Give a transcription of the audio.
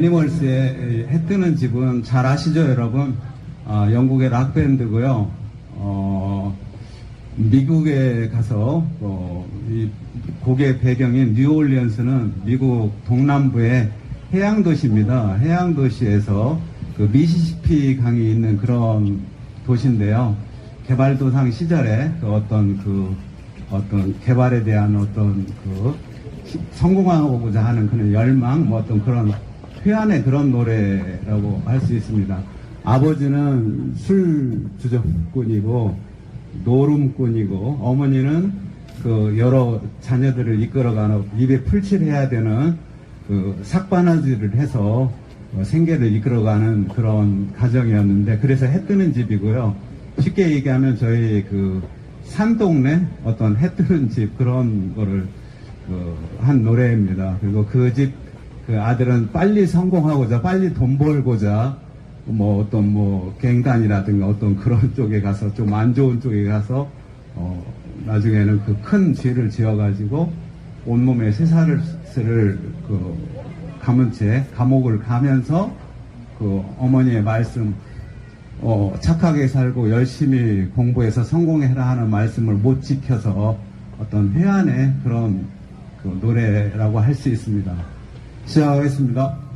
애니멀스의 해 뜨는 집은 잘 아시죠, 여러분? 영국의 락밴드고요. 미국에 가서 이 곡의 배경인 뉴올리언스는 미국 동남부의 해양 도시입니다. 해양 도시에서 그 미시시피 강이 있는 그런 도시인데요. 개발도상 시절에 어떤 개발에 대한 성공하고자 하는 그런 열망, 어떤 그런 회한의 그런 노래라고 할 수 있습니다. 아버지는 술 주정꾼이고 노름꾼이고, 어머니는 여러 자녀들을 이끌어가는 입에 풀칠해야 되는 삭바나지를 해서 생계를 이끌어가는 그런 가정이었는데, 그래서 해 뜨는 집이고요. 쉽게 얘기하면 저희 산동네 어떤 해 뜨는 집 그런 거를 한 노래입니다. 그리고 그 아들은 빨리 성공하고자, 빨리 돈 벌고자, 갱단이라든가 어떤 그런 쪽에 가서, 좀 안 좋은 쪽에 가서, 나중에는 큰 죄를 지어가지고, 온몸에 쇠사슬을 감은 채 감옥을 가면서, 어머니의 말씀, 착하게 살고 열심히 공부해서 성공해라 하는 말씀을 못 지켜서 어떤 회한의 그런 노래라고 할 수 있습니다. 시작하겠습니다.